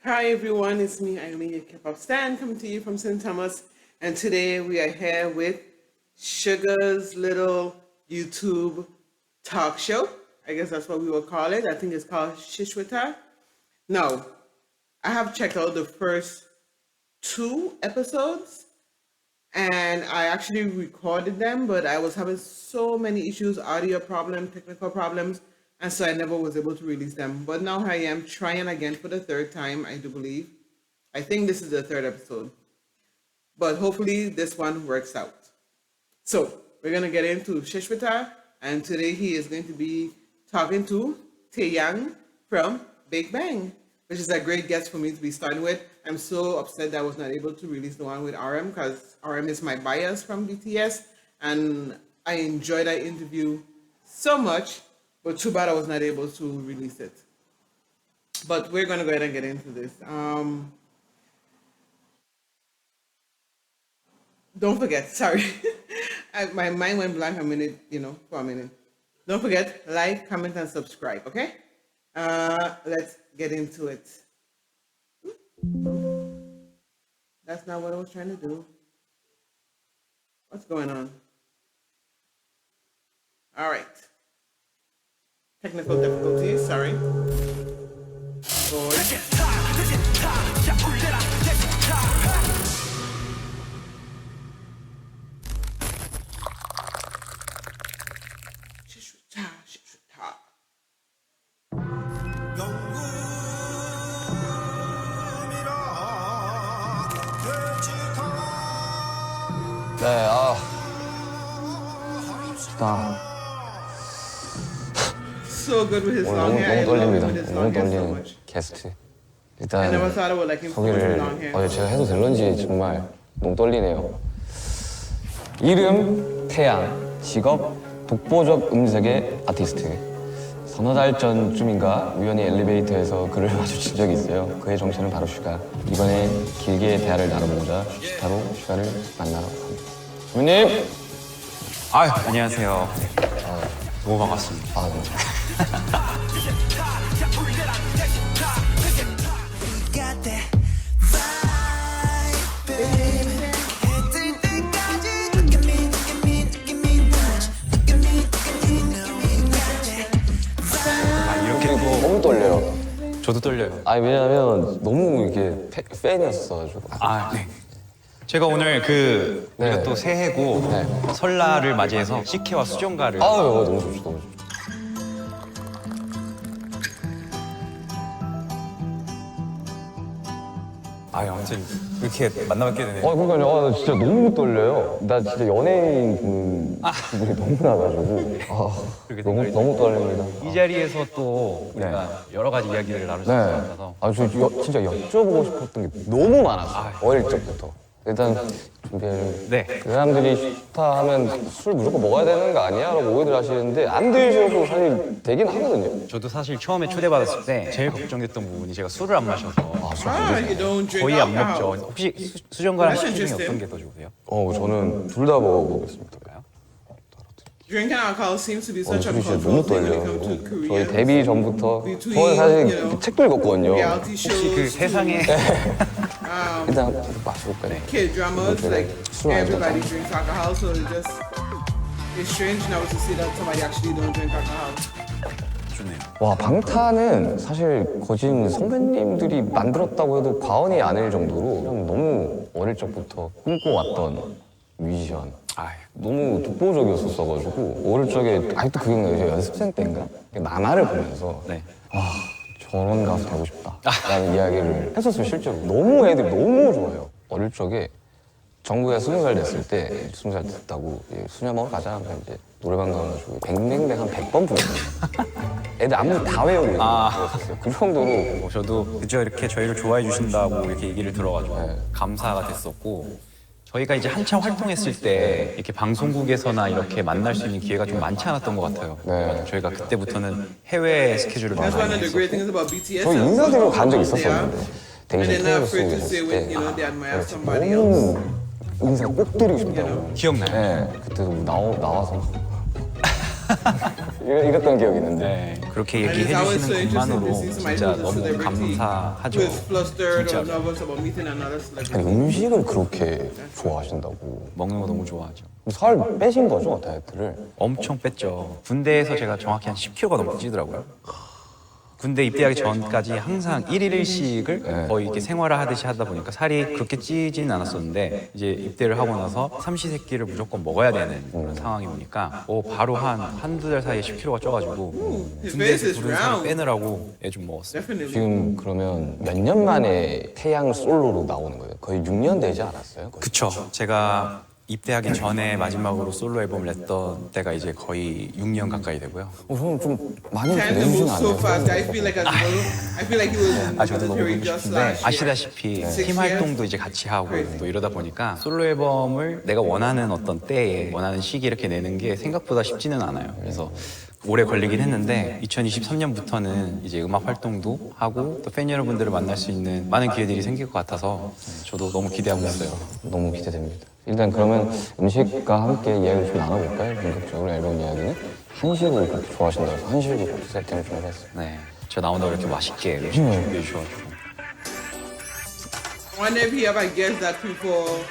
Hi everyone, it's me, Eileen K-pop Stan, coming to you from St. Thomas, and today we are here with Sugar's little YouTube talk show. I guess that's what we will call it. I think it's called Shishwata. Now, I have checked out the first 2 episodes, and I actually recorded them, but I was having so many issues, audio problems, technical problems, and so I never was able to release them. But now I am trying again for the 3rd time, I do believe. I think this is the 3rd episode. But hopefully this one works out. So we're going to get into Shishwata, and today he is going to be talking to Taeyang from Big Bang, which is a great guest for me to be starting with. I'm so upset that I was not able to release the one with RM because RM is my bias from BTS, and I enjoyed that interview so much. But too bad I was not able to release it. But we're going to go ahead and get into this. Don't forget, sorry. My mind went blank a minute, for a minute. Don't forget, like, comment, and subscribe, okay? Let's get into it. That's not what I was trying to do. What's going on? All right. Technical difficulties, sorry. Boy. 네, 좋다. So good with his 오늘 long hair. 너무 I love 떨립니다. him with his 너무 long hair so 떨리는 much. 게스트. I 일단 never thought I would like him so much with 소개를 long hair. 제가 해도 될런지 정말 너무 떨리네요. 이름 태양, 직업 독보적 음색의 아티스트. 서너 달 전쯤인가 우연히 엘리베이터에서 그를 마주친 적이 있어요. 그의 정체는 바로 슈가. 이번에 길게 대화를 나눠보고자 슈타로 슈가를 만나러 갑니다. 주님! 안녕하세요. 너무 반갑습니다. 네. 너무 떨려요. 저도 떨려요. 왜냐면 너무 이게 팬이었어가지고. 네. 제가 오늘 우리가 네. 또 새해고 네. 설날을 맞이해서 CK와 수정가를 너무 좋죠, 너무 좋죠. 아무튼 이렇게 만나뵙게 되네요. 그러니까요. 나 진짜 너무 떨려요. 나 진짜 연예인 분이 너무 나가지고. 그렇게 너무, 생각이 너무 떨립니다. 이 자리에서 또 우리가 여러 가지 이야기를 나눌 수 네. 있을 것 같아서 진짜 여쭤보고 싶었던 게 너무 많았어요. 어릴 적부터. 일단 준비를. 네. 그 사람들이 슈타 하면 술 무조건 먹어야 되는 거 아니야? 라고 오해들 하시는데 안 드셔도 사실 되긴 하거든요. 저도 사실 처음에 초대받았을 때 제일 걱정됐던 부분이 제가 술을 안 마셔서 You don't drink 거의 안 먹죠. alcohol. 혹시 수정가랑 That's CK 중에 interesting. 어떤 게 더 좋으세요? 저는 둘 다 먹어보겠습니다. Drinking alcohol seems to be such a 술이 진짜 comfort 너무 thing when it 떨려요. comes to 저희 Korean. 데뷔 전부터 Between, 저는 사실 you know, 책도 읽었거든요. reality 혹시 shows, 세상에 일단 마셔볼까요? kid dramas, like 술 안 everybody 좋다. drinks alcohol, so it's strange now to see that somebody actually don't drink alcohol. 좋네요. 와, 방탄은 사실 거진 선배님들이 만들었다고 해도 과언이 아닐 정도로 그냥 너무 어릴 적부터 꿈꿔왔던 뮤지션. 너무 독보적이었었어가지고 어릴 적에 아직도 그게 이제 연습생 때인가 만화를 보면서 네. 저런 가수 되고 싶다라는 이야기를 했었어요. 실제로 너무 애들이 너무 좋아요. 어릴 적에 정국이가 20살 됐을 때 20살 됐다고 수냐 먹으러 가자 하면 이제 노래방 가가지고 뱅뱅뱅 한 100번 불렀거든요. 애들 안무 다 외우고 있었어요. 그 정도로. 저도 그저 이렇게 저희를 좋아해 주신다고 이렇게 얘기를 들어가지고 감사가 됐었고 저희가 이제 한참 활동했을 때 이렇게 방송국에서나 이렇게 만날 수 있는 기회가 좀 많지 않았던 것 같아요. 그래가지고 저희가 그때부터는 해외 스케줄을 That's one 많이 of the great things 했었고 about BTS. 저희 인사드리러 간 적 They are, 있었었는데 and 데이지 they're not 케이블스 afraid to say 계셨을 when 때 they admire somebody else. 너무 인사 꼭 드리고 싶다고. 기억나요? 네, 그때도 나와서 이랬던 기억이 있는데. 네, 그렇게 And it's always so 얘기해 주시는 interesting to 것만으로 see somebody 진짜 who's a 너무 celebrity 감사하죠. who is flustered 진짜 or nervous about meeting another 아니, celebrity. 음식을 그렇게 좋아하신다고. 먹는 거 너무 좋아하죠. 살 빼신 거죠, 다이어트를? 엄청 뺐죠. 군대에서 제가 정확히 한 10kg가 넘게 찌더라고요. 군대 입대하기 전까지 항상 1일 1식을 거의 이렇게 생활화하듯이 하다 보니까 살이 그렇게 찌지는 않았었는데 이제 입대를 하고 나서 삼시세끼를 무조건 먹어야 되는 그런 상황이 오니까 바로 한두 달 사이에 10kg가 쪄가지고 His face 군대에서 is 부른 살을 round. 빼느라고 애 좀 먹었어요. Definitely. 지금 그러면 몇 년 만에 태양 솔로로 나오는 거예요? 거의 6년 되지 않았어요? 거의? 그쵸. 제가 입대하기 전에 마지막으로 솔로 앨범을 냈던 때가 이제 거의 6년 가까이 되고요. 저는 좀 많이 이렇게 Time to 내주시면 move 안 so 돼요? fast. I feel like he was in the 저도 너무 military 보고 just 싶은데 last year. 아시다시피 팀 활동도 이제 같이 하고 또 이러다 보니까 솔로 앨범을 내가 원하는 어떤 때에 원하는 시기에 이렇게 내는 게 생각보다 쉽지는 않아요. 그래서 오래 걸리긴 했는데 2023년부터는 이제 음악 활동도 하고 또 팬 여러분들을 만날 수 있는 많은 기회들이 생길 것 같아서 저도 너무 기대하고 있어요. 너무 기대됩니다. 일단 그러면 음식과 함께 이야기를 좀 나눠볼까요? 본격적으로 앨범 이야기는. 한식을 그렇게 좋아하신다고 해서 한식을 그렇게 세팅을 좀 해봤어요. 네, 저 나온다고 이렇게 맛있게 준비해 주셔가지고. I wonder if he ever gets that people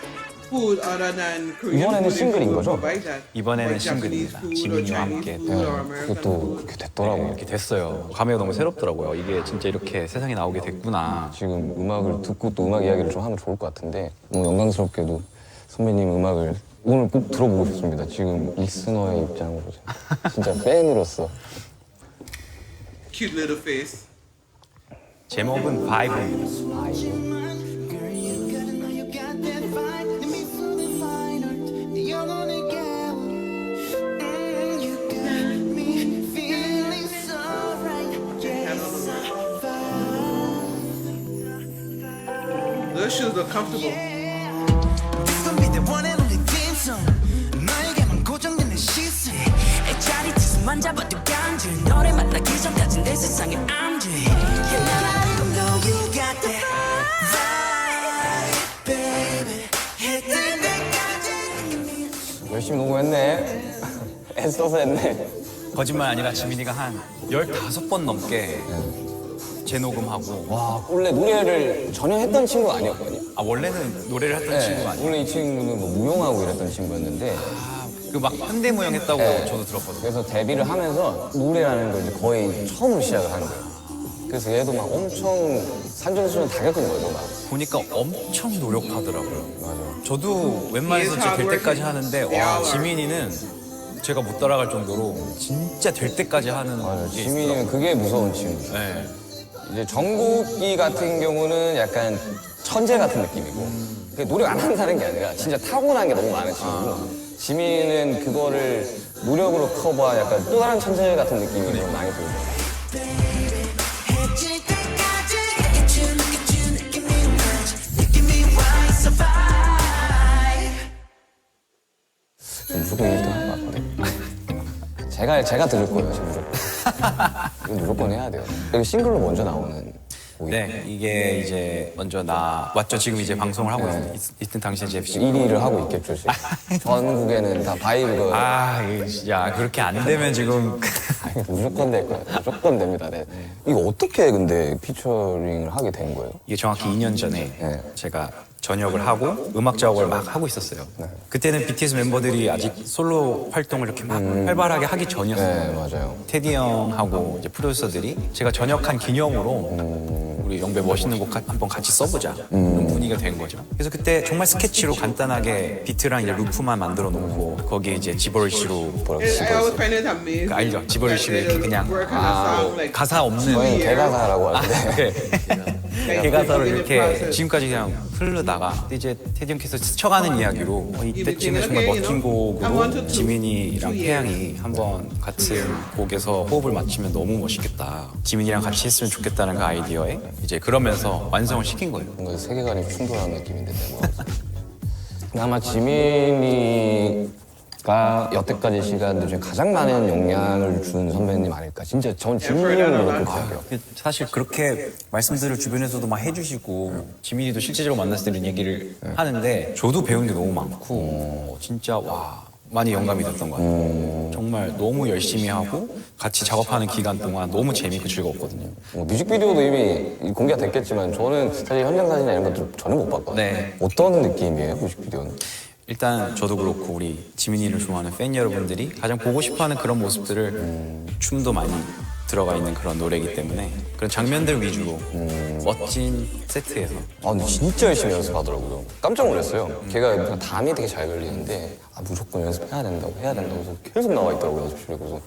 food other than Korean 이번에는 food. 싱글인 if he 거죠? will provide that. 이번에는 Like Japanese 싱글입니다. food or 지민이와 Chinese 함께. food or 그게 American 또 food. 그렇게 됐더라고요. 이렇게 됐어요. 감회가 너무 새롭더라고요. 이게 진짜 이렇게 세상에 나오게 됐구나. 지금 음악을 듣고 또 음악 이야기를 좀 하면 좋을 것 같은데 너무 영광스럽게도 선배님 음악을 오늘 꼭 들어보고 싶습니다. 지금 리스너의 입장으로 진짜 팬으로서. Cute little face. 제목은 바이브입니다. Girl, you gotta know you got that vibe. Let me feel the fine art. You're gonna get you got me feeling so right. Yes, Those shoes look comfortable. This gon' be the one and only theme song. 너에게만 고정된 내 시선. 이 자리에서만 잡아도 간지. 너를 만나기 전까진 내 세상에 I'm dream. And I know you got that vibe, baby. 해뜰 때까지. 열심히 녹음했네. 애써서 했네. 거짓말 아니라 지민이가 한 15번 넘게 재녹음하고 와, 원래 노래를 전혀 했던 친구가 아니었거든요. 원래는 노래를 했던 친구가 아니에요. 원래 이 친구는 뭐 무용하고 이랬던 친구였는데 그 막 현대무용 했다고 네. 저도 들었거든요. 그래서 데뷔를 하면서 노래라는 걸 이제 거의 처음으로 시작을 하는 거예요. 그래서 얘도 막 엄청 산전수전 다 겪은 거예요, 막. 보니까 엄청 노력하더라고요. 맞아요. 저도 웬만해서 진짜 될 때까지 하는데 와 지민이는 제가 못 따라갈 정도로 진짜 될 때까지 하는 맞아요. 게 지민이는 그게 무서운 친구죠. 네. 이제 정국이 같은 경우는 약간 천재 같은 느낌이고 그게 노력 안 한다는 게 아니라 진짜 타고난 게 너무 많은 친구고 지민이는 그거를 노력으로 커버 약간 또 다른 천재 같은 느낌이 너무 많이 들고 해질 때까지 Look at you, look at you, look at me much. Look at me while you survive. 무조건 1등 할 것 같은데 제가 들을 거예요, 지금 무조건. 이거 무조건 해야 돼요. 여기 싱글로 먼저 나오는 곡이 네, 이게 이제 먼저 나왔죠. 지금 이제 방송을 하고 있던 당시에 제 1위를 하고 있겠죠, 지금. 전국에는 다 바이브가 야 그렇게 안 되면 지금 무조건 될 거예요. 무조건 됩니다. 네. 이거 어떻게 근데 피처링을 하게 된 거예요? 이게 정확히 2년 전에 네. 제가 전역을 하고 음악 작업을 막 하고 있었어요. 그때는 BTS 멤버들이 아직 솔로 활동을 이렇게 막 활발하게 하기 전이었어요. 네, 맞아요. 테디 형하고 이제 프로듀서들이 제가 전역한 기념으로 우리 영배 멋있는 곡 한번 같이 써보자 그런 분위기가 된 거죠. 그래서 그때 정말 스케치로 간단하게 비트랑 이제 루프만 만들어 놓고 거기에 이제 지버리시로 뭐라고 I 씹어있어요. always find it amazing. 알죠? 지버리시로 that 이렇게 they'll 그냥 work on a song like 가사 없는 저희는 개가사라고 하는데 개가사로 이렇게 지금까지 그냥 흐르다가 근데 이제 테디 형께서 스쳐가는 이야기로 이때쯤에 정말 멋진 곡으로 지민이랑 태양이 한번 같은 곡에서 호흡을 맞추면 너무 멋있겠다. 지민이랑 같이 했으면 좋겠다는 그 아이디어에 이제 그러면서 완성을 시킨 거예요. 뭔가 세계관이 충돌하는 느낌인데 뭐. 아마 지민이가 여태까지 시간들 중에 가장 많은 영향을 준 선배님 아닐까. 진짜 전 지민이를 그렇게 생각해요. 사실 그렇게 말씀들을 주변에서도 막 해주시고 지민이도 실제적으로 만났을 때 이런 얘기를 하는데 저도 배운 게 너무 많고 진짜 와 많이 영감이 됐던 것 같아요. 정말 너무 열심히 하고 같이 작업하는 기간 동안 너무 재밌고 즐거웠거든요. 뮤직비디오도 이미 공개가 됐겠지만 저는 사실 현장 사진이나 이런 것들 전혀 못 봤거든요. 네. 어떤 느낌이에요, 뮤직비디오는? 일단 저도 그렇고 우리 지민이를 좋아하는 팬 여러분들이 가장 보고 싶어하는 그런 모습들을 춤도 많이 들어가 있는 그런 노래이기 때문에 그런 장면들 위주로 멋진 세트에서 아, 근데 진짜 열심히 연습하더라고요. 깜짝 놀랐어요. 걔가 담이 되게 잘 걸리는데 무조건 연습해야 된다고 그래서 계속 나와 있더라고요, 연습실에. 그래서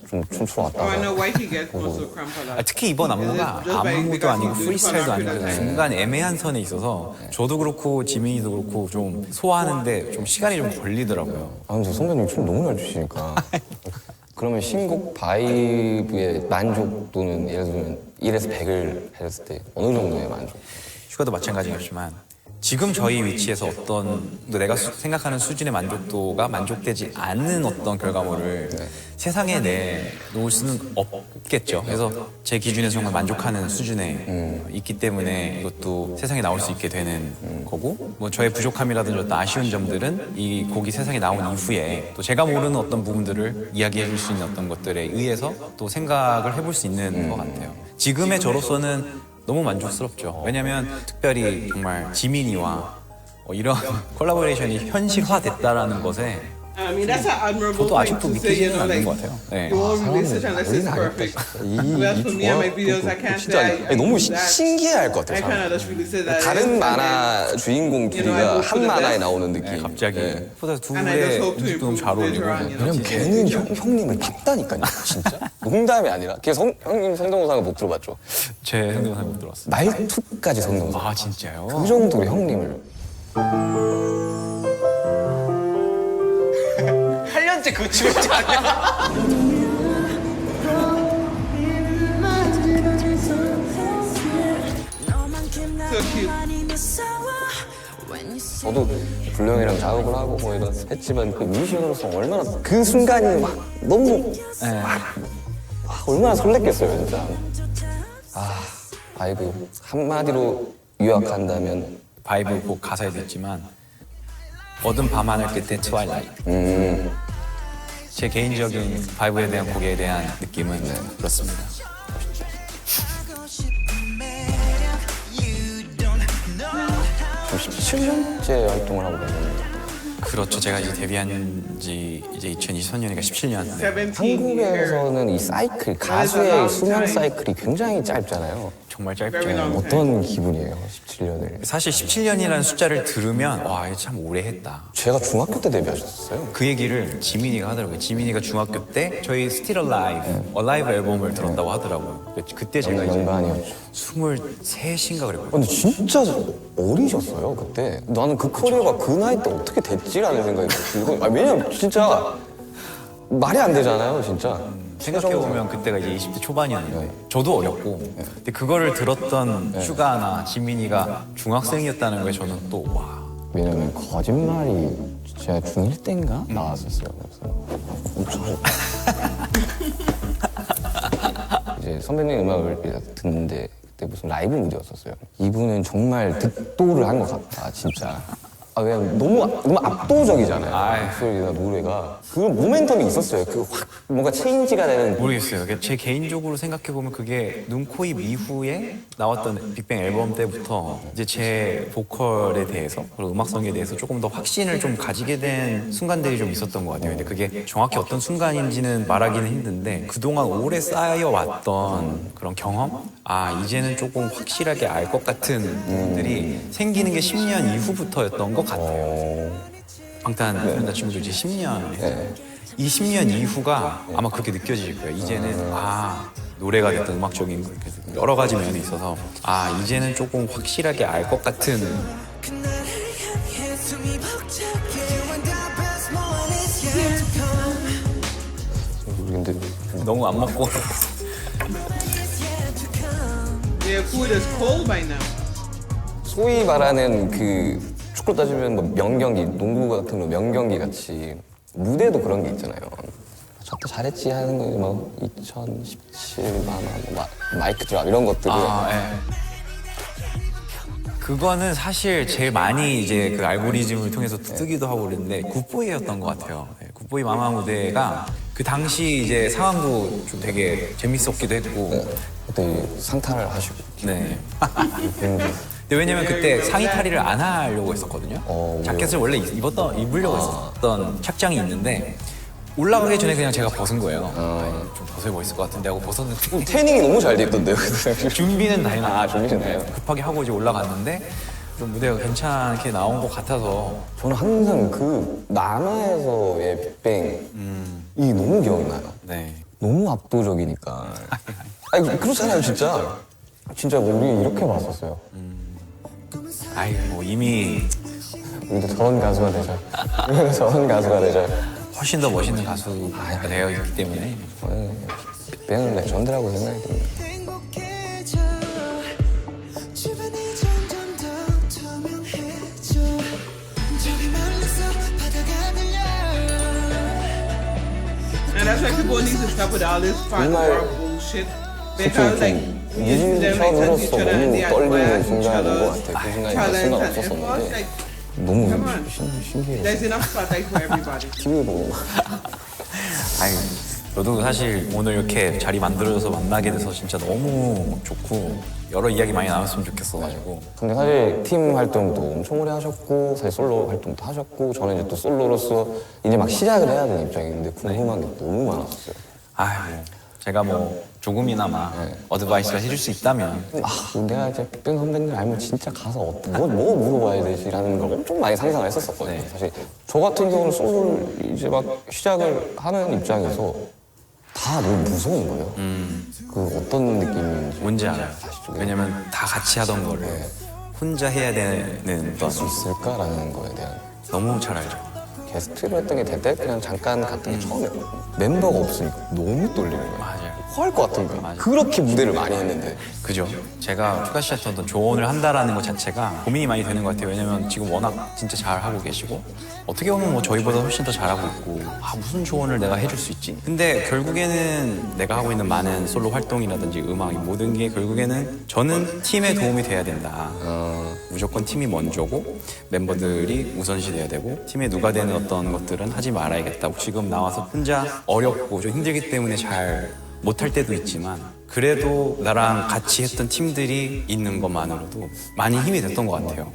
좀 춤추러 Oh, I know 왔다가 why he gets also cramp a lot. 특히 이번 안무가 안무도 아니고 프리스타일도 아니고 중간 애매한 선에 있어서 저도 그렇고 지민이도 그렇고 좀 소화하는데 좀 시간이 좀 걸리더라고요. 아, 근데 선배님 춤 너무 잘 추시니까. 그러면 신곡 바이브의 만족도는 예를 들면 1에서 100을 했을 때 어느 정도의 만족? 슈가도 마찬가지였지만 지금 저희 위치에서 어떤 내가 생각하는 수준의 만족도가 만족되지 않는 어떤 결과물을 세상에 내놓을 수는 없겠죠. 그래서 제 기준에서 정말 만족하는 수준에 있기 때문에 이것도 세상에 나올 수 있게 되는 거고 뭐 저의 부족함이라든지 어떤 아쉬운 점들은 이 곡이 세상에 나온 이후에 또 제가 모르는 어떤 부분들을 이야기해 줄 수 있는 어떤 것들에 의해서 또 생각을 해볼 수 있는 것 같아요. 지금의 저로서는 너무 만족스럽죠. 왜냐면 특별히 정말 지민이와 이런 콜라보레이션이 현실화됐다라는 것에 I mean, that's an admirable 저도 thing 아직도 to say, 믿기지는 않는 것 같아요. 네. don't release it unless it's perfect. Well, for me and my videos, I can't 진짜 say I 너무 do that. 신기해할 것 I 같아요. kind of just release it as 다른 is, 만화 주인공 둘이가 한 만화에 나오는 느낌. 네, 갑자기 네. 보다 And I just 둘의 hope to 음식도 너무 잘 improve 어울리고 later on, you know. 왜냐면 걔는 형님을 닮다니까요, 진짜. 농담이 아니라. 걔 형님 성대모사가 못 들어봤죠. 제 생각은 못 들었어요. 말투까지 성대모사. 아 진짜요? 그 정도로 형님을. 8년째 그 춤이지 않냐? So cute. 저도 불령이랑 작업을 하고 뭐 이런 했지만 그 뮤지션으로서 얼마나 그 순간이 막 너무 얼마나 설렜겠어요, 진짜. 바이브 한마디로 요약한다면 바이브 곡 가사에도 있지만 어두운 밤하늘 끝에 트와일라이트. 제 개인적인 바이브에 대한 곡에 대한 느낌은 그렇습니다. 17년째 활동을 하고 계십니다. 그렇죠. 제가 이제 데뷔한 지 이제 2023년이니까 17년. 17 years. 한국에서는 이 사이클, 가수의 수명 사이클이 굉장히 짧잖아요. 정말 짧죠. 어떤 기분이에요, 17년을? 사실 17년이라는 숫자를 들으면 와, 이거 참 오래 했다. 제가 중학교 때 데뷔하셨어요. 그 얘기를 지민이가 하더라고요. 지민이가 중학교 때 저희 Still Alive 앨범을 들었다고 하더라고요. 그때 제가 이제 연반이었죠. 23인가 그랬거든요. 근데 진짜 어리셨어요, 그때. 나는 그 커리어가 그 나이 때 어떻게 됐지라는 생각이 들고. 왜냐면 진짜 말이 안 되잖아요, 진짜. 생각해보면 그때가 이제 20대 초반이었는데 저도 어렸고 근데 그거를 들었던 슈가나 지민이가 중학생이었다는 거에 저는 또 와. 왜냐면 거짓말이 제가 중1 때인가 나왔었어요. 그래서 이제 선배님 음악을 듣는데 그때 무슨 라이브 무대였었어요. 이분은 정말 득도를 한 것 같다, 진짜. 왜냐면 너무 압도적이잖아요. 목소리나 노래가. 그 모멘텀이 있었어요. 그 확 뭔가 체인지가 되는. 모르겠어요. 제 개인적으로 생각해보면 그게 눈, 코, 입 이후에 나왔던 빅뱅 앨범 때부터 이제 제 보컬에 대해서 그리고 음악성에 대해서 조금 더 확신을 좀 가지게 된 순간들이 좀 있었던 것 같아요. 근데 그게 정확히 어떤 순간인지는 말하기는 힘든데 그동안 오래 쌓여왔던 그런 경험? 이제는 조금 확실하게 알 것 같은 부분들이 생기는 게 10년 이후부터였던 것 같아요. 방탄 친구도 이제 10년. 이 10년 이후가 아마 그렇게 느껴질 거예요. 이제는 노래가 됐든 음악적인 여러 가지 면이 있어서 이제는 조금 확실하게 알 것 같은. 근데 너무 안 먹고. Their food is cold by now. 소위 말하는 그 축구로 따지면 뭐 명경기, 농구 같은 거 명경기 같이 무대도 그런 게 있잖아요. 저때 잘했지 하는 거 뭐 2017 마이크 드랍 이런 것들이 그거는 사실 제일 많이 이제 그 알고리즘을 통해서 뜨기도 하고 그랬는데 굿보이였던 것 같아요. 네, 굿보이 마마 무대가 그 당시 이제 상황도 좀 되게 재밌었기도 했고. 그때 상탈을 하시고. 네. 그런데 근데 왜냐면 그때 상의 탈의를 안 하려고 했었거든요. 자켓을 원래 입으려고 했었던 착장이 있는데 올라가기 전에 그냥 제가 벗은 거예요. 좀 벗어야 멋있을 것 같은데 하고 벗었는데 태닝이 너무 잘 돼 있던데요. 준비는 다 해놨어요. 준비는 다 해요. 급하게 하고 이제 올라갔는데 좀 무대가 괜찮게 나온 것 같아서 저는 항상 그 남아에서의 빅뱅이 너무 기억나요. 네. 너무 압도적이니까. 아니 그렇잖아요 진짜. 진짜 우리 이렇게 봤었어요. 아이 뭐 이미 우리도 저런 가수가 되자. 우리도 저런 가수가 되자. 훨씬 더 멋있는 가수가 되어 있기 때문에 빅뱅은 레전드라고 생각이 듭니다. 행복해져 주변이 점점 더 투명해져 저기 멀리서 바다가 들려 And that's why people need to stop with all this front war bullshit. Because like you see them like touch each 뮤지션으로서 other and they 너무 떨리는 admire each 순간인 것 other's 같아요. 그 순간이 몇 talents 순간 and efforts. 없었었는데 Like 너무 Come on. 신기해요. there's enough spotlight for everybody. TV 보고 막. 아니 저도 사실 오늘 이렇게 자리 만들어서 만나게 돼서 진짜 너무 좋고 여러 이야기 많이 나눴으면 좋겠어가지고 근데 사실 팀 활동도 엄청 오래 하셨고 사실 솔로 활동도 하셨고 저는 이제 또 솔로로서 이제 막 시작을 해야 되는 입장인데 궁금한 게 너무 많았어요. 아유 제가 뭐 조금이나마 어드바이스를 해줄 수 있다면 내가 이제 빅뱅 선배님 알면 진짜 가서 뭐 물어봐야 되지라는 걸 엄청 많이 상상을 했었거든요. 사실 저 같은 경우는 솔로를 이제 막 시작을 하는 입장에서 다 너무 무서운 거예요. 그 어떤 느낌인지 뭔지 알아요. 왜냐면 다 같이 하던 거를 혼자 해야 되는 건 수 있을까라는 거에 대한 너무 잘 알죠. 게스트를 했던 게 대대 그냥 잠깐 갔던 게 처음이었거든요. 멤버가 없으니까 너무 떨리는 거예요. 맞아요. 토할 것 같은 거예요. 그렇게 무대를 많이 했는데 그죠? 제가 추가 씨한테 어떤 조언을 한다라는 것 자체가 고민이 많이 되는 것 같아요. 왜냐면 지금 워낙 진짜 잘 하고 계시고 어떻게 보면 뭐 저희보다 훨씬 더 잘하고 있고 무슨 조언을 내가 해줄 수 있지? 근데 결국에는 내가 하고 있는 많은 솔로 활동이라든지 음악 이 모든 게 결국에는 저는 팀에 도움이 돼야 된다. 무조건 팀이 먼저고 멤버들이 우선시 돼야 되고 팀에 누가 되는 어떤 것들은 하지 말아야겠다. 지금 나와서 혼자 어렵고 좀 힘들기 때문에 잘 못할 때도 있지만 그래도 나랑 같이 했던 팀들이 있는 것만으로도 많이 힘이 됐던 것 같아요.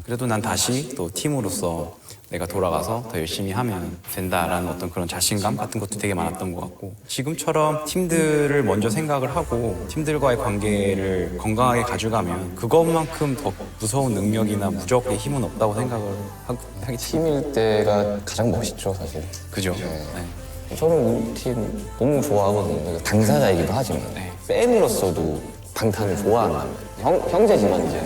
그래도 난 다시 또 팀으로서 내가 돌아가서 더 열심히 하면 된다라는 어떤 그런 자신감 같은 것도 되게 많았던 것 같고 지금처럼 팀들을 먼저 생각을 하고 팀들과의 관계를 건강하게 가져가면 그것만큼 더 무서운 능력이나 무적의 힘은 없다고 생각을 하기 팀일 때가 가장 멋있죠 사실. 그죠? 네. 저는 우리 팀 너무 좋아하거든요. 당사자이기도 하지만 팬으로서도 방탄을 좋아한다면 형제지만 이제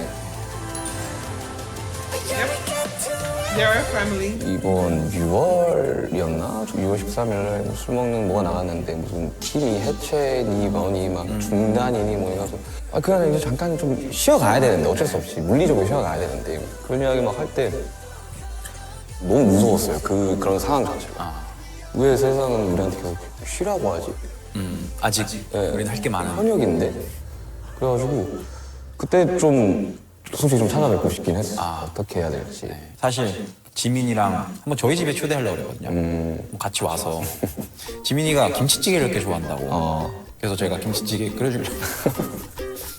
They're a family. 이번 6월이었나? 6월 13일날 술 먹는 뭐가 나갔는데 무슨 팀이 해체니 뭐니 막 중단이니 뭐 해가지고 그냥 이제 잠깐 좀 쉬어가야 되는데 어쩔 수 없이 물리적으로 쉬어가야 되는데 그런 이야기 막 할 때 너무 무서웠어요. 그런 상황 자체가. 왜 세상은 우리한테 계속 쉬라고 하지? 아직 우리는 할 게 많아. 현역인데? 그래가지고 그때 좀 솔직히 좀 찾아뵙고 싶긴 했어. 어떻게 해야 될지. 사실 지민이랑 한번 저희 집에 초대하려고 그랬거든요. 같이 와서 지민이가 김치찌개를 이렇게 좋아한다고. 그래서 저희가 김치찌개 끓여주려고.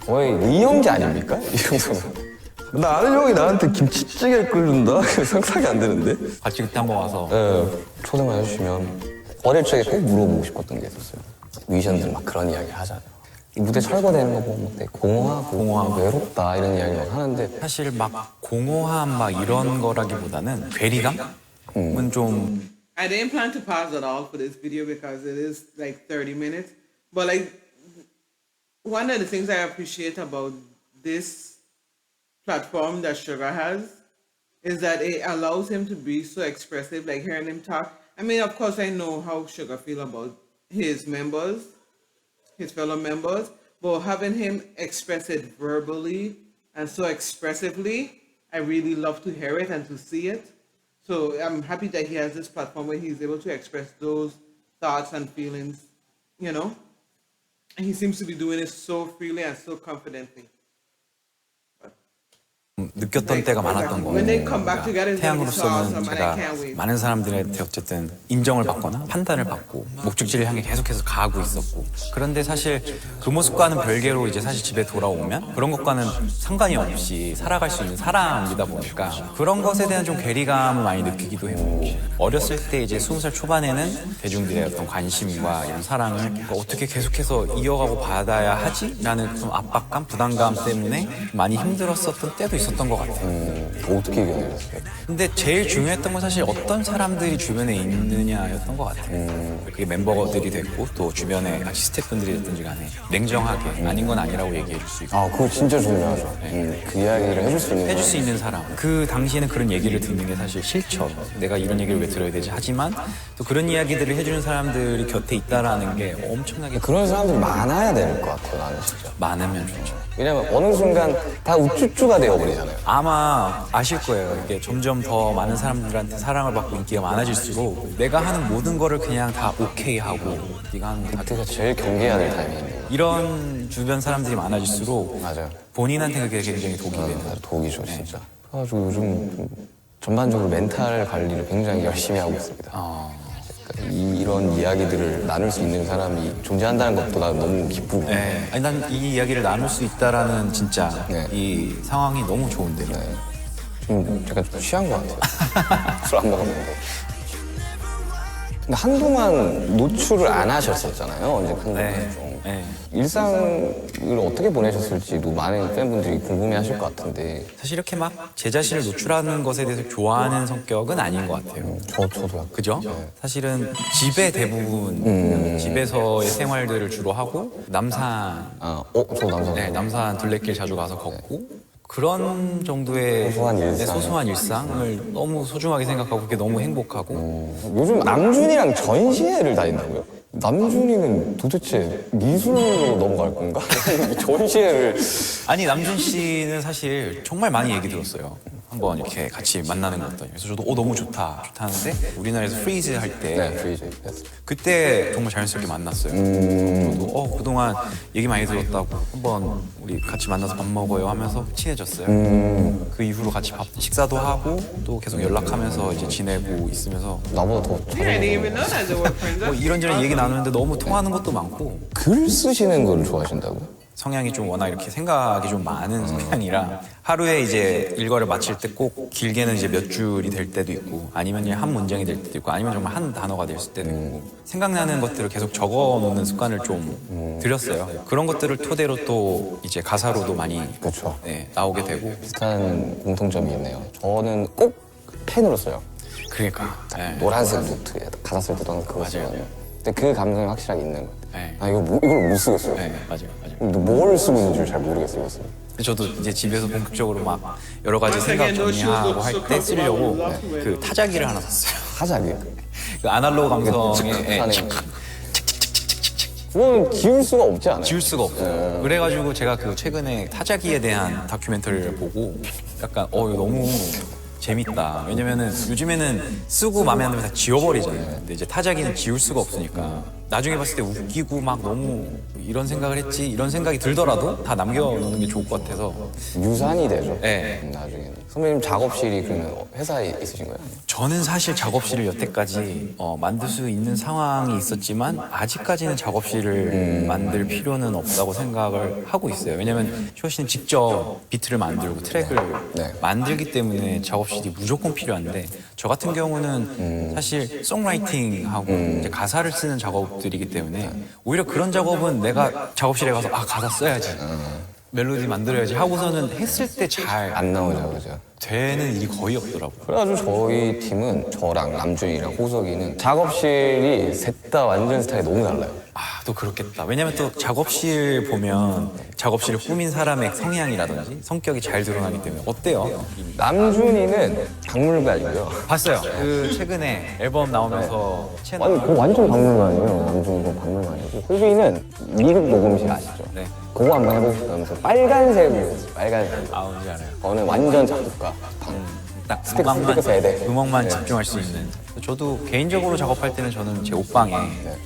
거의 네 형제 아닙니까? 이 정도면. 나 아는 형이 나한테 김치찌개를 끓여준다? 상상이 안 되는데? 같이 그때 한번 와서 초대만 해주시면 어릴 적에 꼭 물어보고 싶었던 게 있었어요. 뮤지션들 막 그런 이야기 하잖아요. 이 무대 철거되는 거 보면 되게 공허하고 외롭다 이런 이야기 막 하는데 사실 막 공허함 막 이런 거라기보다는 괴리감은 좀 I didn't plan to pause at all for this video because it is like 30 minutes. But like one of the things I appreciate about this platform that Sugar has is that it allows him to be so expressive, like hearing him talk. I mean, of course, I know how Sugar feel about his members, his fellow members, but having him express it verbally and so expressively, I really love to hear it and to see it. So I'm happy that he has this platform where he's able to express those thoughts and feelings, you know? And he seems to be doing it so freely and so confidently. 좀 느꼈던 때가 많았던 것 When they 같아요. come back together, it's gonna be so 태양으로서는 awesome. 제가 I can't wait. 많은 사람들한테 어쨌든 인정을 받거나 판단을 받고 목적지를 향해 계속해서 가고 있었고 그런데 사실 그 모습과는 별개로 이제 사실 집에 돌아오면 그런 것과는 상관이 없이 살아갈 수 있는 사람이다 보니까 그런 것에 대한 좀 괴리감을 많이 느끼기도 했고 어렸을 때 이제 20살 초반에는 대중들의 어떤 관심과 이런 사랑을 어떻게 계속해서 이어가고 받아야 하지? 라는 좀 압박감, 부담감 때문에 많이 힘들었었던 때도 있었던 것 같아요. 어떻게 이겨내셨어요? 근데 제일 중요했던 건 사실 어떤 사람들이 주변에 있느냐였던 것 같아요. 그게 멤버들이 됐고 또 주변에 같이 스태프분들이 됐든지 간에 냉정하게 아닌 건 아니라고 얘기해 줄 수 있고 아, 그거 진짜 중요하죠. 그 이야기를 해줄 수 있는 해줄 수 있는 사람. 그 당시에는 그런 얘기를 듣는 게 사실 싫죠. 내가 이런 얘기를 왜 들어야 되지? 하지만 또 그런 이야기들을 해주는 사람들이 곁에 있다라는 게 엄청나게 그런 사람들이 많아야 될 것 같아요, 나는 진짜. 많으면 좋죠. 왜냐면 어느 순간 다 우쭈쭈가 되어버리잖아요. 아마 아실 거예요. 이게 점점 더 많은 사람들한테 사랑을 받고 인기가 많아질수록 내가 하는 모든 거를 그냥 다 오케이 하고 네가 하는 거 다 그때가 제일 경계해야 될 타이밍인데. 이런 주변 사람들이 많아질수록 맞아요. 본인한테 그게 굉장히 독이 되는 거죠. 독이죠, 진짜. 그래가지고 요즘 좀 전반적으로 멘탈 관리를 굉장히 열심히 하고 있습니다. 그러니까 이런 이야기들을 나눌 수 있는 사람이 존재한다는 것도 난 너무 기쁘고. 네. 아니, 난 이 이야기를 나눌 수 있다라는 진짜 네. 이 상황이 너무 좋은데요. 좀 약간 좀 취한 것 같아요. 술 안 먹었는데. 근데 한동안 노출을 안 하셨었잖아요. 언제 한동안 네. 좀. 네. 일상을 어떻게 보내셨을지도 많은 팬분들이 궁금해하실 것 같은데. 사실 이렇게 막 제 자신을 노출하는 것에 대해서 좋아하는 성격은 아닌 것 같아요. 저도 약간. 그죠? 사실은 집에 대부분 집에서의 생활들을 주로 하고 남산, 저 남자. 네, 남산 둘레길 자주 가서 걷고 그런 정도의 소소한 일상. 네, 소소한 일상을 너무 소중하게 생각하고 그게 너무 행복하고 요즘 남준이랑 전시회를 다닌다고요? 남준이는 도대체 미술로 넘어갈 건가? 전시회를. 아니 남준 씨는 사실 정말 많이 얘기 들었어요. 한번 이렇게 같이 만나는 거 어떠냐. 그래서 저도 너무 좋다 하는데 우리나라에서 프리즈 할 때 네, 프리즈. 그때 정말 자연스럽게 만났어요. 저도 그동안 얘기 많이 들었다고 한번 우리 같이 만나서 밥 먹어요 하면서 친해졌어요. 그 이후로 같이 식사도 하고 또 계속 연락하면서 이제 지내고 있으면서 나보다 더 I didn't 잘하는 even know that they were friends. 뭐 이런저런 얘기 나누는데 너무 통하는 것도 많고 글 쓰시는 걸 좋아하신다고요? 성향이 좀 워낙 이렇게 생각이 좀 많은 성향이라 하루에 이제 일과를 마칠 때 꼭 길게는 이제 몇 줄이 될 때도 있고 아니면 그냥 한 문장이 될 때도 있고 아니면 정말 한 단어가 될 때도 있고 생각나는 것들을 계속 적어 놓는 습관을 좀 들였어요. 그런 것들을 토대로 또 이제 가사로도 많이 그렇죠. 네, 나오게 되고 비슷한 공통점이 있네요. 저는 꼭 펜으로 써요. 그러니까 네. 노란색 노트에 가사 쓸 때도 항상 그거 써요. 근데 그 감성이 확실하게 있는 것 같아요. 네. 아 이걸 못 쓰겠어요. 네, 맞아요. 근데 뭘 쓰고 있는지 잘 모르겠어요. 지금. 저도 이제 집에서 본격적으로 막 여러 가지 생각 정리하고 할 때 쓰려고 그 타자기를 하나 샀어요. 타자기요. 그 아날로그 감성의 하는 그건 기울 수가 없지 않아요? 지울 수가 없어요. 그래가지고 제가 그 최근에 타자기에 대한 다큐멘터리를 보고 약간 이거 너무 재밌다. 왜냐면은 요즘에는 쓰고 마음에 안 들면 다 지워버리잖아요. 근데 이제 타자기는 지울 수가 없으니까 나중에 봤을 때 웃기고 막 너무 이런 생각을 했지 이런 생각이 들더라도 다 남겨놓는 게 좋을 것 같아서 유산이 되죠. 네. 나중에는. 선배님 작업실이 그러면 회사에 있으신 거예요? 저는 사실 작업실을 여태까지 만들 수 있는 상황이 있었지만 아직까지는 작업실을 만들 필요는 없다고 생각을 하고 있어요. 왜냐면 쇼 씨는 직접 비트를 만들고 트랙을 네. 만들기 때문에 작업실이 무조건 필요한데 저 같은 경우는 사실 송라이팅하고 이제 가사를 쓰는 작업들이기 때문에 오히려 그런 작업은 내가 작업실에 가서 가사 써야지 멜로디 만들어야지 하고서는 했을 때 잘 안 나오죠, 그죠? 되는 일이 거의 없더라고요. 그래가지고 저희 팀은 저랑 남준이랑 호석이는 작업실이 셋 다 완전 스타일이 너무 달라요. 또 그렇겠다. 왜냐면 또 작업실 보면 작업실을 꾸민 사람의 성향이라든지 성격이 잘 드러나기 때문에 어때요? 남준이는 박물관이고요. 봤어요. 그 최근에 앨범 나오면서 채널 아니, 그거 완전 박물관이에요. 남준이는 박물관이고. 호빈이는 미국 녹음실 아시죠? 네. 그거 한번 해보고 싶다면서 빨간색으로 했어요. 빨간색. 뭔지 알아요. 저는 완전 작곡가. 딱 스피커 세야 돼. 음악만 집중할 수 있는. 저도 개인적으로 작업할 때는 저는 제 옷방에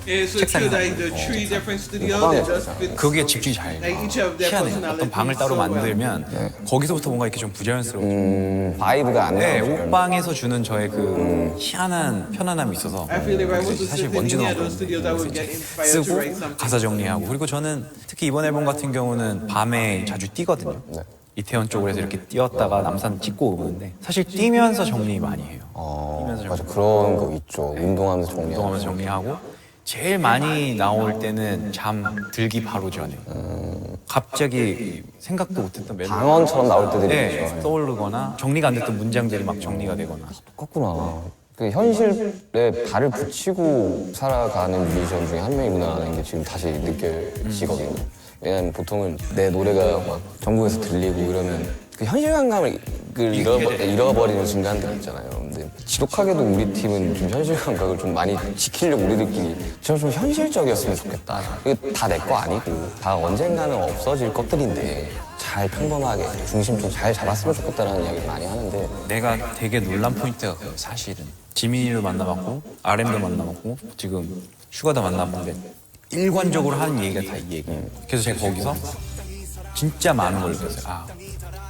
It's so 책상에 true that the three different studios 빵에 that just fit. 그게 집중이 잘 Like each of their 희한해요. personalities 어떤 방을 따로 so well. 만들면 거기서부터 뭔가 이렇게 좀 부자연스러워. 바이브가 안 네, 나오죠. 옷방에서 주는 저의 그 희한한 편안함이 있어서 I feel like I was 사실 sitting 먼지도 in 많고 those studios I would get inspired to 쓰고 write something. 가사 정리하고 그리고 저는 특히 이번 앨범 같은 경우는 밤에 자주 뛰거든요. 이태원 쪽으로 해서 이렇게 뛰었다가 남산 찍고 오는데 사실 뛰면서 정리 많이 해요. 맞아, 그런 거 있죠. 운동하면서 정리하고. 운동하면서 정리하고 제일 많이 나올 때는 잠 들기 바로 전에 갑자기 생각도 못했던 멜로디 방언처럼 나올 때들이 네, 있죠. 떠오르거나 정리가 안 됐던 문장들이 막 정리가 되거나 똑같구나. 그 현실에 발을 붙이고 살아가는 뮤지션 중에 한 명이구나라는 게 지금 다시 느껴지거든요. 왜냐면 보통은 내 노래가 막 전국에서 들리고 이러면 그 현실감을 잃어버리는 순간들 있잖아요. 근데 지독하게도 우리 팀은 좀 현실 감각을 좀 많이 지키려고 우리들끼리 좀 현실적이었으면 좋겠다. 이게 다 내 거 아니고 다 언젠가는 없어질 것들인데 잘 평범하게 중심 좀 잘 잡았으면 좋겠다라는 이야기를 많이 하는데 내가 되게 놀란 포인트가 그래요, 사실은. 지민이를 만나봤고, RM도 만나봤고, 지금 슈가도 만나봤는데, 일관적으로 하는 얘기가 다 이 얘기예요. 그래서 제가 거기서 진짜 많은 걸 느꼈어요. 아,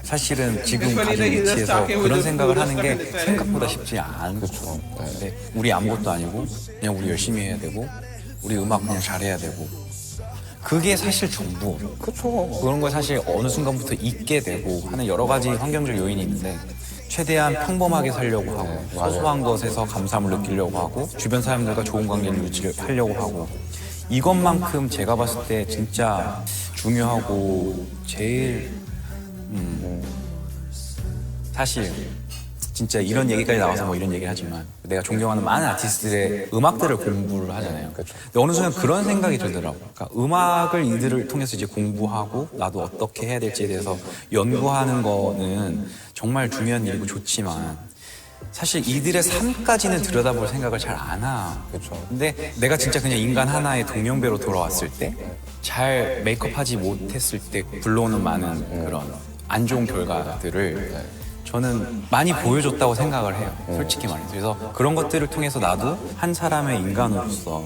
사실은 지금 가진 위치에서 그런 생각을 하는 게 생각보다 쉽지 않죠. 근데 우리 아무것도 아니고, 그냥 우리 열심히 해야 되고, 우리 음악 그냥 잘해야 되고, 그게 사실 전부. 그쵸. 그런 걸 사실 어느 순간부터 잊게 되고 하는 여러 가지 환경적 요인이 있는데 최대한 평범하게 살려고 하고 소소한 것에서 감사함을 느끼려고 하고 주변 사람들과 좋은 관계를 유지하려고 하고 이것만큼 제가 봤을 때 진짜 중요하고 제일 사실 진짜 이런 얘기까지 나와서 뭐 이런 얘기를 하지만 내가 존경하는 많은 아티스트들의 음악들을 공부를 하잖아요. 근데 어느 순간 그런 생각이 들더라고요. 그러니까 음악을 이들을 통해서 이제 공부하고 나도 어떻게 해야 될지에 대해서 연구하는 거는 정말 중요한 일이고 좋지만 사실 이들의 삶까지는 들여다볼 생각을 잘 안 하고 근데 내가 진짜 그냥 인간 하나의 동형배로 돌아왔을 때 잘 메이크업하지 못했을 때 불러오는 많은 그런 안 좋은 결과들을 저는 많이 보여줬다고 생각을 해요. 솔직히 말해서. 그래서 그런 것들을 통해서 나도 한 사람의 인간으로서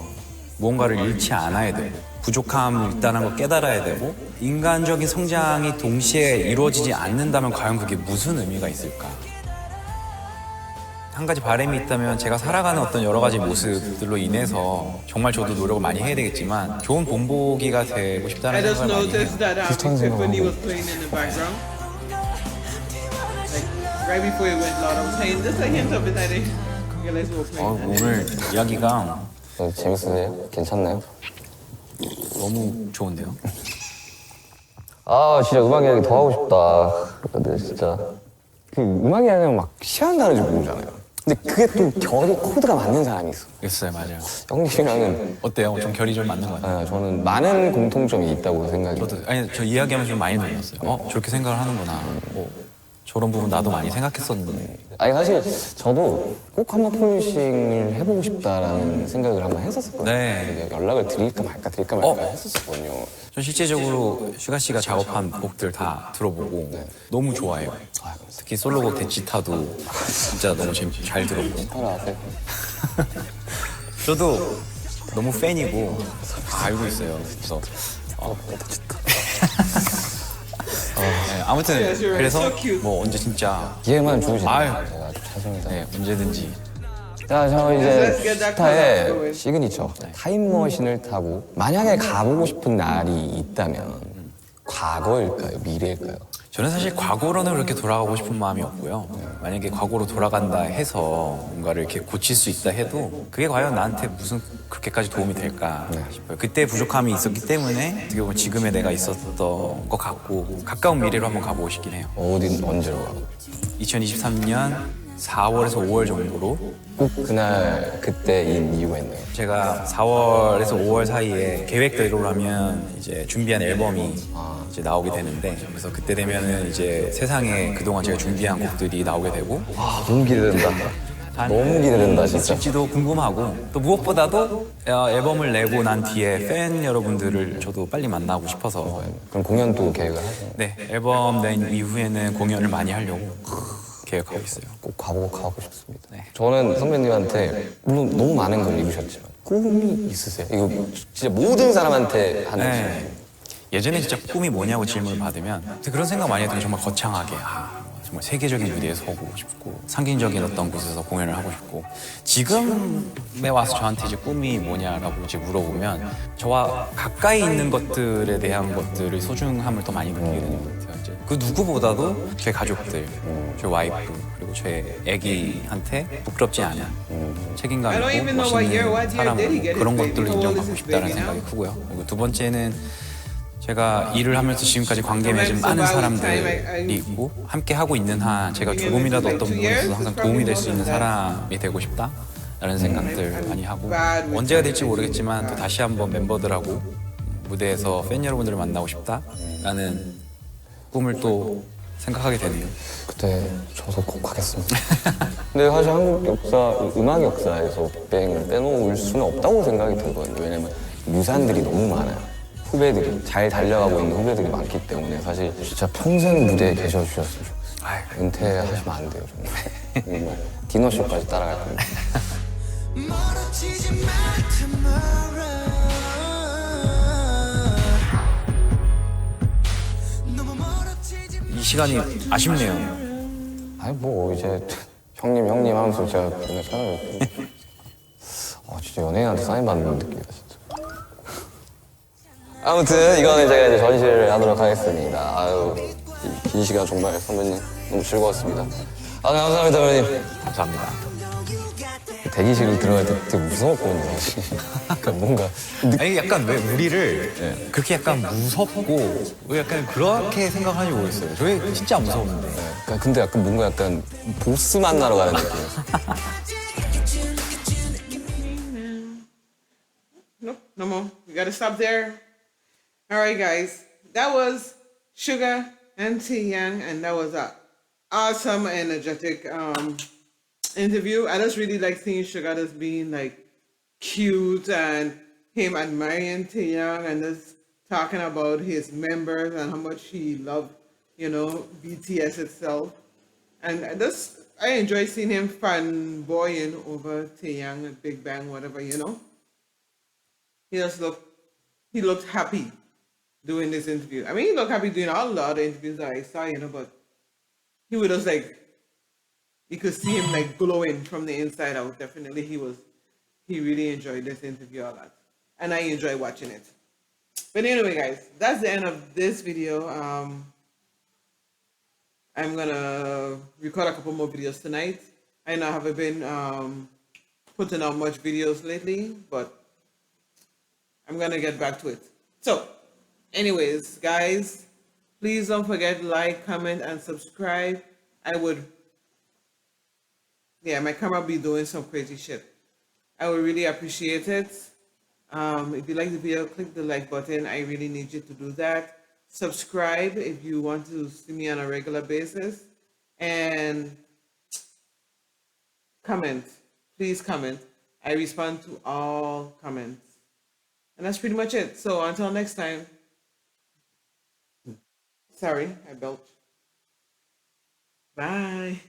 무언가를 잃지 않아야 되고 부족함을 있다는 걸 깨달아야 되고 인간적인 성장이 동시에 이루어지지 않는다면 과연 그게 무슨 의미가 있을까? 한 가지 바람이 있다면 제가 살아가는 어떤 여러 가지 모습들로 인해서 정말 저도 노력을 많이 해야 되겠지만 좋은 본보기가 되고 I 싶다는 just 생각을 많이 해요. noticed that Tiffany was playing in the background. Like right before it went loud, I was saying just a hint of it that it realized we were playing. 오늘 이야기가 재밌으세요? 괜찮나요? 너무 좋은데요? 아 진짜 음악 이야기 더 하고 싶다. 근데 진짜 그 음악 이야기는 막 시간가는지 모르잖아요. 근데 그게 또 결이 코드가 맞는 사람이 있어. 있어요, 맞아요. 형님이랑은 어때요? 좀 결이 좀 맞는 것 같아요. 저는 많은 공통점이 있다고 생각해요. 저도 아니 저 이야기하면서 좀 많이 놀랐어요. 저렇게 생각을 하는구나. 저런 부분 나도 많이 생각했었는데. 아니 사실 저도 꼭 한번 프로듀싱을 해보고 싶다라는 생각을 한번 했었거든요. 네. 연락을 드릴까 말까 했었거든요. 전 실제적으로 슈가 씨가 작업한 곡들 다 들어보고 너무 좋아해요. 특히 솔로곡 대치타도 진짜 너무 잘 들었고. 하나 저도 너무 팬이고 다 알고 있어요. 그래서 네, 아무튼 그래서 뭐 언제 진짜 기회만 주시면 아유. 제가 아주 자신입니다. 네, 언제든지 자, 저 이제 스타의 시그니처 타임머신을 타고 만약에 가보고 싶은 날이 있다면 과거일까요? 미래일까요? 저는 사실 과거로는 그렇게 돌아가고 싶은 마음이 없고요. 만약에 과거로 돌아간다 해서 뭔가를 이렇게 고칠 수 있다 해도 그게 과연 나한테 무슨 그렇게까지 도움이 될까 싶어요. 그때 부족함이 있었기 때문에 어떻게 보면 지금의 내가 있었던 것 같고 가까운 미래로 한번 가보고 싶긴 해요. 언제로 가고? 2023년 4월에서 5월 정도로 꼭 그날 그때인 이유가 있나요? 제가 4월에서 5월 사이에 계획대로라면 이제 준비한 앨범이 이제 나오게 되는데 그래서 그때 되면은 이제 세상에 그동안 제가 준비한 곡들이 나오게 되고 너무 기대된다. 너무 기대된다 진짜. 질지도 궁금하고 또 무엇보다도 앨범을 내고 난 뒤에 팬 여러분들을 저도 빨리 만나고 싶어서 그럼 공연도 계획을 하세요? 네 앨범 낸 이후에는 공연을 많이 하려고 계획하고 있어요. 꼭 가고 싶습니다. 네. 저는 선배님한테 물론 너무 많은 걸 이루셨지만 꿈이 있으세요? 이거 진짜 모든 사람한테 하는 네. 예전에 진짜 꿈이 뭐냐고 질문을 받으면 그런 생각 많이 했던 게 정말 거창하게 정말 세계적인 무대에 서고 싶고 상징적인 어떤 곳에서 공연을 하고 싶고 지금에 와서 저한테 이제 꿈이 뭐냐라고 이제 물어보면 저와 가까이 있는 것들에 대한 것들의 소중함을 더 많이 느끼게 되는 것 같아요. 이제 그 누구보다도 제 가족들, 제 와이프 그리고 제 애기한테 부끄럽지 않은 책임감 I don't 있고 even know what year 멋있는 did he 사람으로 get his 그런 baby? 것들을 How old is 인정받고 his 싶다는 baby 생각이 now? 크고요. 그리고 두 번째는 제가 일을 하면서 지금까지 관계 맺은 So 많은 by the time 사람들이 있고 함께 하고 있는 한 제가 조금이라도 어떤 부분에 있어서 항상 도움이 될 수 있는 사람이 되고 싶다라는 생각들 많이 하고 언제가 될지 모르겠지만 또 다시 한번 멤버들하고 무대에서 팬 여러분들을 만나고 싶다라는 꿈을 또 생각하게 되네요. 그때 저도 꼭 하겠습니다. 근데 사실 한국 역사, 음악 역사에서 빅뱅을 빼놓을 수는 없다고 생각이 들거든요. 왜냐면 유산들이 너무 많아요. 후배들이 잘 달려가고 있는 후배들이 많기 때문에 사실 진짜 평생 무대에 계셔주셨으면 좋겠어요. 은퇴하시면 안 돼요, 정말. 디너쇼까지 따라갈 겁니다. 멀어지지 마 tomorrow 너무 멀어지지 마 이 시간이 아쉽네요. 아니 뭐 이제 형님 하면서 제가 맨날 찾아뵙고 진짜 연예인한테 사인 받는 느낌이다 진짜. 아무튼 이거는 제가 이제 전시를 하도록 하겠습니다. 아유 긴 시간 정말 선배님 너무 즐거웠습니다. 감사합니다 선배님. 감사합니다. 대기실을 들어갈 때 되게 무서웠거든요 사실. 그러니까 뭔가 아니 약간 왜 우리를 그렇게 약간 무섭고 왜 약간 그렇게 생각하는지 모르겠어요. 저희 진짜 안 무서웠는데. 그러니까 근데 약간 뭔가 약간 보스 만나러 가는 느낌이었어. Nope, no more. We gotta stop there. All right, guys. That was Sugar and T Young, and that was a awesome, energetic interview. I just really like seeing Sugar just being like cute and him admiring T Young and just talking about his members and how much he loved, BTS itself. And I enjoy seeing him fanboying over T Young and Big Bang, whatever, He looked happy doing this interview. I mean, he looked happy doing all the other interviews that I saw, but he was just like, you could see him like glowing from the inside out. Definitely, he really enjoyed this interview a lot. And I enjoy watching it. But anyway, guys, that's the end of this video. I'm gonna record a couple more videos tonight. I know I haven't been putting out much videos lately, but I'm gonna get back to it. So, anyways, guys, please don't forget to like, comment, and subscribe. My camera be doing some crazy shit. I would really appreciate it. If you like the video, click the like button. I really need you to do that. Subscribe if you want to see me on a regular basis. And comment. Please comment. I respond to all comments. And that's pretty much it. So until next time. Sorry, I belched. Bye.